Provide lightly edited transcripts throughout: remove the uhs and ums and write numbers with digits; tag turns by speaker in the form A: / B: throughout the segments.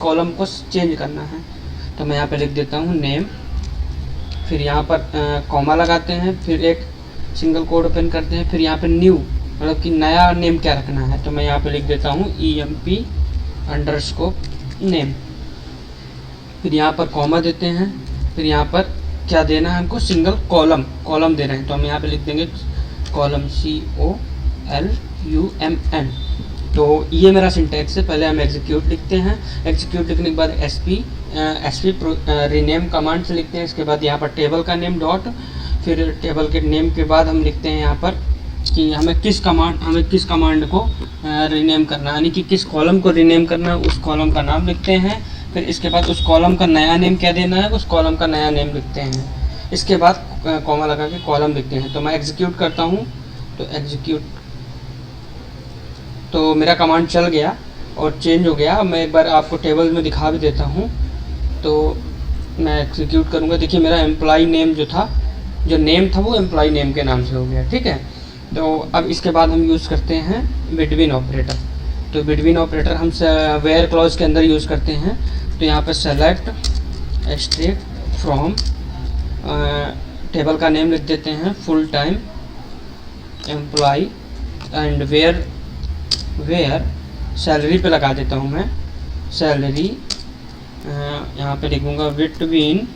A: Column को change करना है। तो मैं यहाँ पे लिख देता हूँ नेम, फिर यहाँ पर कॉमा लगाते हैं, फिर एक सिंगल कोड ओपन करते हैं, फिर यहाँ पे न्यू मतलब कि नया नेम क्या रखना है। तो मैं यहाँ पे लिख देता हूँ EMP_name, फिर यहाँ पर कॉमा देते हैं, फिर यहाँ पर क्या देना है हमको, सिंगल कॉलम दे रहे हैं। तो हम यहाँ पे लिख देंगे कॉलम COLUMN। तो ये मेरा सिंटैक्स है। पहले हम एग्जीक्यूट लिखते हैं, एग्जीक्यूट लिखने के बाद SP रीनेम कमांड से लिखते हैं। इसके बाद यहाँ पर टेबल का नेम डॉट, फिर टेबल के नेम के बाद हम लिखते हैं यहाँ पर कि हमें किस कमांड को रीनेम करना है, यानी कि किस कॉलम को रीनेम करना है, उस कॉलम का नाम लिखते हैं। फिर इसके बाद उस कॉलम का नया नेम क्या देना है, उस कॉलम का नया नेम लिखते हैं। इसके बाद कॉमा लगा के कॉलम लिखते हैं। तो मैं एग्जीक्यूट करता हूँ, तो एग्जीक्यूट, तो मेरा कमांड चल गया और चेंज हो गया। मैं एक बार आपको टेबल में दिखा भी देता हूँ। तो मैं एग्जीक्यूट करूँगा, देखिए मेरा एम्प्लॉई नेम जो नेम था वो एम्प्लॉई नेम के नाम से हो गया, ठीक है। तो अब इसके बाद हम यूज़ करते हैं बिटवीन ऑपरेटर। तो बिटवीन ऑपरेटर हम वेयर क्लॉज के अंदर यूज़ करते हैं। तो यहाँ पर सेलेक्ट एक्सट्रैक्ट फ्रॉम, टेबल का नेम लिख देते हैं full time employee, and where salary पे लगा देता हूँ मैं सैलरी, यहाँ पे लिखूँगा बिटवीन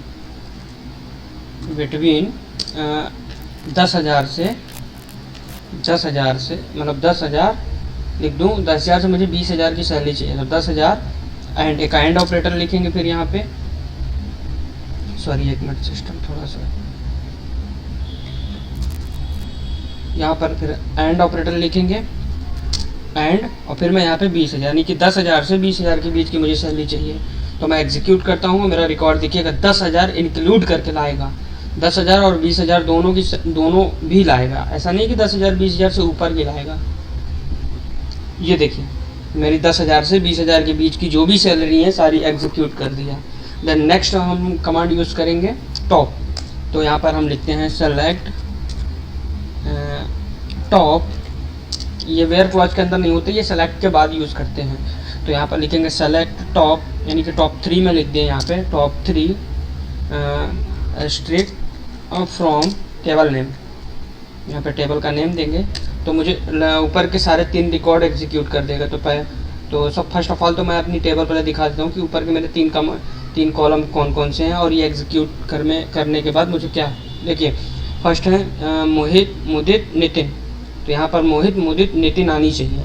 A: 10,000 से मतलब 10,000 लिख दूँ। 10,000 से मुझे 20,000 की सैलरी चाहिए, तो 10,000 एंड एक एंड ऑपरेटर लिखेंगे। फिर यहाँ पे सॉरी एक मिनट, सिस्टम थोड़ा सा, यहाँ पर फिर एंड ऑपरेटर लिखेंगे एंड, और फिर मैं यहाँ पे 20,000 यानी कि 10,000 से 20,000 के बीच की मुझे सैलरी चाहिए। तो मैं एग्जीक्यूट करता हूँ, मेरा रिकॉर्ड देखिएगा 10,000 इंक्लूड करके लाएगा, 10,000 और 20,000 दोनों भी लाएगा। ऐसा नहीं कि 10,000 20,000 से ऊपर भी लाएगा। ये देखिए मेरी 10,000 से 20,000 के बीच की जो भी सैलरी है सारी एग्जीक्यूट कर दिया। देन नेक्स्ट हम कमांड यूज़ करेंगे टॉप। तो यहाँ पर हम लिखते हैं सेलेक्ट टॉप, ये वेयर क्लॉज के अंदर नहीं होते, ये सेलेक्ट के बाद यूज़ करते हैं। तो यहाँ पर लिखेंगे सेलेक्ट टॉप, यानी कि टॉप 3 में लिख दें यहाँ पे top 3 strict from table name, यहाँ पे टेबल का नेम देंगे। तो मुझे ऊपर के सारे 3 रिकॉर्ड एग्जीक्यूट कर देगा। तो सब फर्स्ट ऑफ ऑल तो मैं अपनी टेबल पहले दिखा देता हूँ कि ऊपर के मेरे 3 कॉलम कौन कौन से हैं, और ये एग्जीक्यूट करने के बाद मुझे क्या, देखिए फर्स्ट है मोहित मुदित नितिन। तो यहाँ पर मोहित मुदित नितिन आनी चाहिए,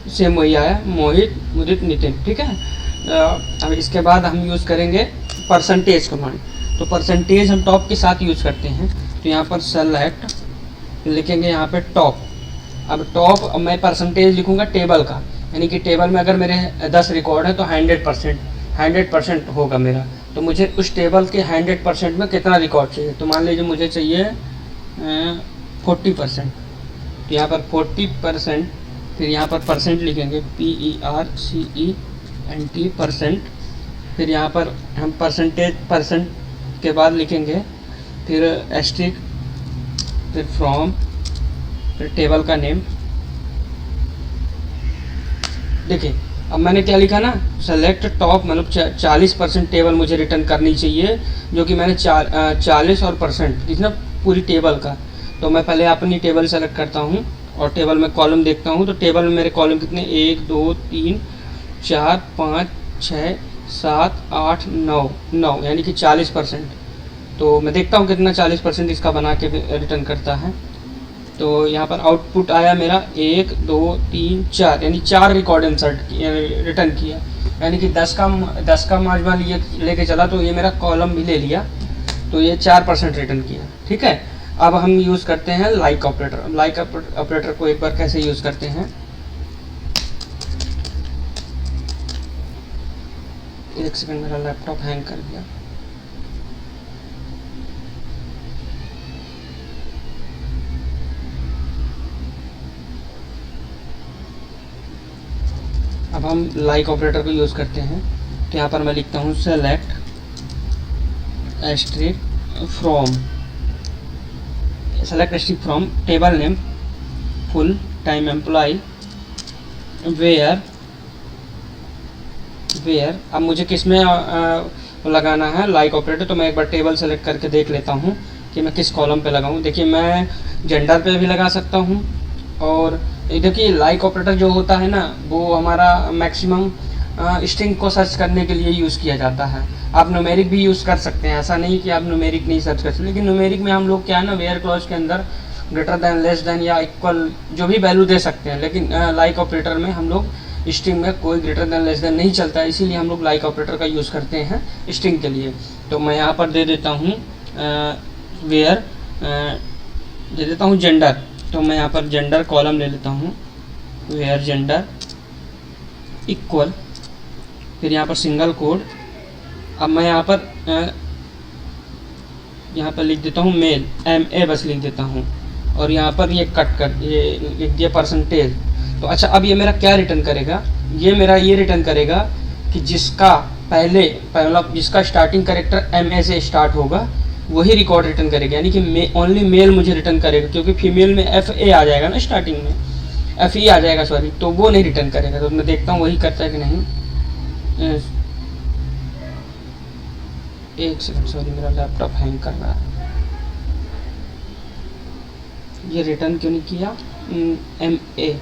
A: सेम वही आया मोहित मुदित नितिन, ठीक है। अब इसके बाद हम यूज़ करेंगे परसेंटेज कमांड। तो परसेंटेज हम टॉप के साथ यूज़ करते हैं। तो यहाँ पर सेलेक्ट लिखेंगे यहाँ पे टॉप। अब टॉप मैं परसेंटेज लिखूँगा टेबल का, यानी कि टेबल में अगर मेरे 10 रिकॉर्ड है तो 100% होगा मेरा। तो मुझे उस टेबल के 100% में कितना रिकॉर्ड चाहिए, तो मान लीजिए मुझे चाहिए 40%। तो यहाँ पर 40%, फिर यहाँ पर परसेंट लिखेंगे PERCENT, फिर यहाँ पर हम परसेंट के बाद लिखेंगे फिर एस्ट्रिक, फिर फ्रॉम, फिर टेबल का नेम। देखिए अब मैंने क्या लिखा ना, सेलेक्ट टॉप मतलब 40% टेबल मुझे रिटर्न करनी चाहिए, जो कि मैंने 40 और परसेंट कितना पूरी टेबल का। तो मैं पहले अपनी टेबल सेलेक्ट करता हूँ और टेबल में कॉलम देखता हूँ। तो टेबल में मेरे कॉलम कितने, 1 2 3 4 5 6 7 8 9 यानी कि 40%। तो मैं देखता हूँ कितना 40% इसका बना के रिटर्न करता है। तो यहाँ पर आउटपुट आया मेरा 1 2 3 4, यानी 4 रिकॉर्ड इंसर्ट रिटर्न किया, यानी कि 10 का मार्जिन लेके चला तो ये मेरा कॉलम भी ले लिया, तो ये 4% रिटर्न किया, ठीक है। अब हम यूज़ करते हैं लाइक ऑपरेटर। लाइक ऑपरेटर को एक बार कैसे यूज़ करते हैं, एक सेकंड मेरा लैपटॉप हैंग कर गया। अब हम लाइक ऑपरेटर को यूज़ करते हैं। तो यहाँ पर मैं लिखता हूँ select asterisk from table name full time employee where where, अब मुझे किस में लगाना है लाइक ऑपरेटर, तो मैं एक बार टेबल सेलेक्ट करके देख लेता हूँ कि मैं किस कॉलम पे लगाऊँ। देखिए मैं जेंडर पे भी लगा सकता हूँ, और देखिए लाइक ऑपरेटर जो होता है ना वो हमारा मैक्सिमम स्ट्रिंग को सर्च करने के लिए यूज़ किया जाता है। आप न्यूमेरिक भी यूज़ कर सकते हैं, ऐसा नहीं कि आप न्यूमेरिक नहीं सर्च कर सकते, लेकिन न्यूमेरिक में हम लोग क्या है ना वेयर क्लॉज के अंदर ग्रेटर दैन, लेस दैन या इक्वल जो भी वैल्यू दे सकते हैं, लेकिन लाइक ऑपरेटर में हम लोग स्ट्रिंग में कोई ग्रेटर दैन लेस दैन नहीं चलता है, इसीलिए हम लोग लाइक ऑपरेटर का यूज़ करते हैं स्ट्रिंग के लिए। तो मैं यहाँ पर दे देता हूँ वेयर, दे देता हूँ जेंडर, तो मैं यहाँ पर जेंडर कॉलम ले लेता हूँ, वेयर जेंडर इक्वल, फिर यहाँ पर सिंगल कोड। अब मैं यहाँ पर लिख देता हूँ मेल, MA बस लिख देता हूँ, और यहाँ पर ये कट कर ये लिख दिया परसेंटेज। तो अच्छा अब ये मेरा क्या रिटर्न करेगा, ये मेरा ये रिटर्न करेगा कि जिसका पहला जिसका स्टार्टिंग कैरेक्टर MA से स्टार्ट होगा वही रिकॉर्ड रिटर्न करेगा, यानी कि ओनली मेल मुझे रिटर्न करेगा, क्योंकि फीमेल में FA आ जाएगा ना, स्टार्टिंग में FE आ जाएगा सॉरी, तो वो नहीं रिटर्न करेगा। तो मैं देखता हूँ वही करता है कि नहीं। एक सेकंड, सॉरी मेरा लैपटॉप हैंग कर रहा है, ये रिटर्न क्यों नहीं किया। MA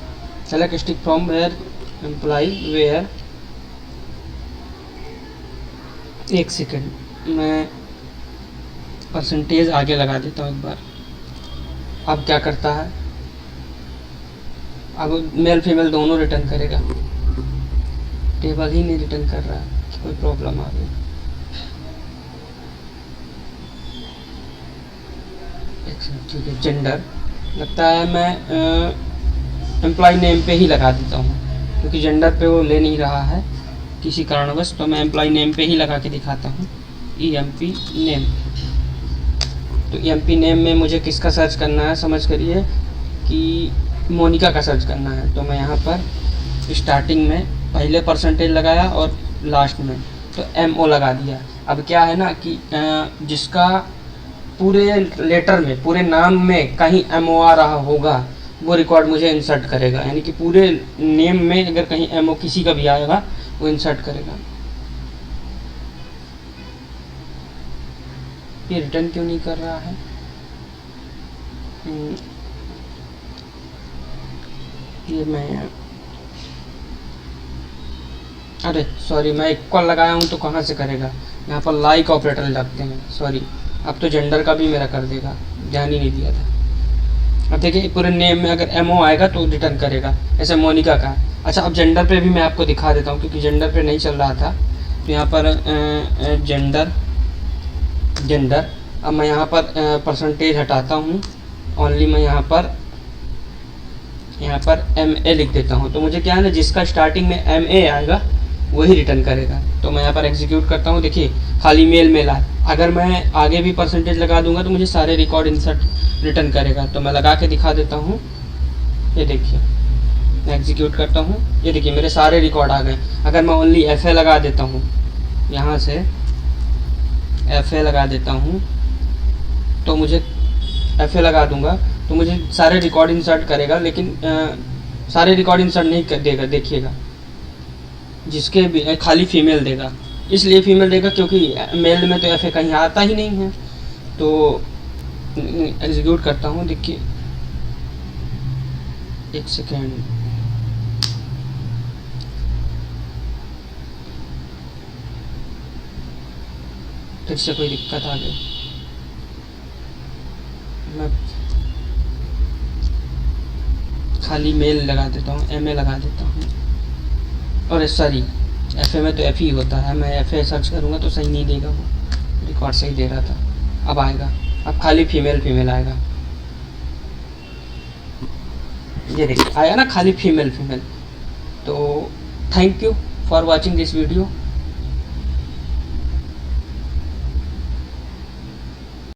A: select stick from where employee where, एक सेकंड मैं परसेंटेज आगे लगा देता हूँ एक बार। अब क्या करता है, अब मेल फीमेल दोनों रिटर्न करेगा, टेबल ही नहीं रिटर्न कर रहा है, कोई प्रॉब्लम आ गई। ठीक है, जेंडर लगता है मैं एम्प्लॉय नेम पे ही लगा देता हूँ, क्योंकि जेंडर पे वो ले नहीं रहा है किसी कारणवश, तो मैं एम्प्लॉय नेम पे ही लगा के दिखाता हूँ, EMP नेम। तो EMP नेम में मुझे किसका सर्च करना है, समझ करिए कि मोनिका का सर्च करना है। तो मैं यहाँ पर स्टार्टिंग में पहले परसेंटेज लगाया और लास्ट में तो MO लगा दिया। अब क्या है ना कि जिसका पूरे लेटर में, पूरे नाम में कहीं MO आ रहा होगा वो रिकॉर्ड मुझे इंसर्ट करेगा, यानी कि पूरे नेम में अगर कहीं MO किसी का भी आएगा वो इंसर्ट करेगा। ये रिटर्न क्यों नहीं कर रहा है, ये मैं अरे सॉरी मैं इक्वल लगाया हूँ तो कहाँ से करेगा, यहाँ पर लाइक ऑपरेटर लगते हैं, सॉरी। अब तो जेंडर का भी मेरा कर देगा, ध्यान ही नहीं दिया था। अब देखिए पूरे नेम में अगर MO आएगा तो रिटर्न करेगा, ऐसे मोनिका का। अच्छा अब जेंडर पे भी मैं आपको दिखा देता हूँ, क्योंकि जेंडर पे नहीं चल रहा था। तो यहाँ पर जेंडर अब मैं यहाँ पर परसेंटेज हटाता हूँ, ओनली मैं यहाँ पर MA लिख देता हूँ। तो मुझे क्या है ना, जिसका स्टार्टिंग में MA आएगा वही रिटर्न करेगा। तो मैं यहाँ पर एग्जीक्यूट करता हूँ, देखिए खाली मेल मिला। अगर मैं आगे भी परसेंटेज लगा दूंगा तो मुझे सारे रिकॉर्ड इंसर्ट रिटर्न करेगा। तो मैं लगा के दिखा देता हूँ, ये देखिए मैं एग्जीक्यूट करता हूँ, ये देखिए मेरे सारे रिकॉर्ड आ गए। अगर मैं ओनली FA लगा देता हूँ, यहाँ से FA लगा देता हूँ, तो मुझे FA लगा दूंगा तो मुझे सारे रिकॉर्ड इंसर्ट करेगा, लेकिन सारे रिकॉर्ड इंसर्ट नहीं कर देगा। देखिएगा जिसके भी खाली फीमेल देगा, इसलिए फीमेल देगा क्योंकि मेल में तो FA कहीं आता ही नहीं है। तो एग्जीक्यूट करता हूँ, देखिए एक सेकेंड, फिर से कोई दिक्कत आ गई। मैं खाली मेल लगा देता हूँ, MA लगा देता हूँ, और सॉरी FA में तो FE होता है, मैं FA सर्च करूँगा तो सही नहीं देगा, वो रिकॉर्ड सही दे रहा था। अब आएगा, अब खाली फीमेल आएगा, ये देखिए आया ना खाली फीमेल। तो thank you for watching this video.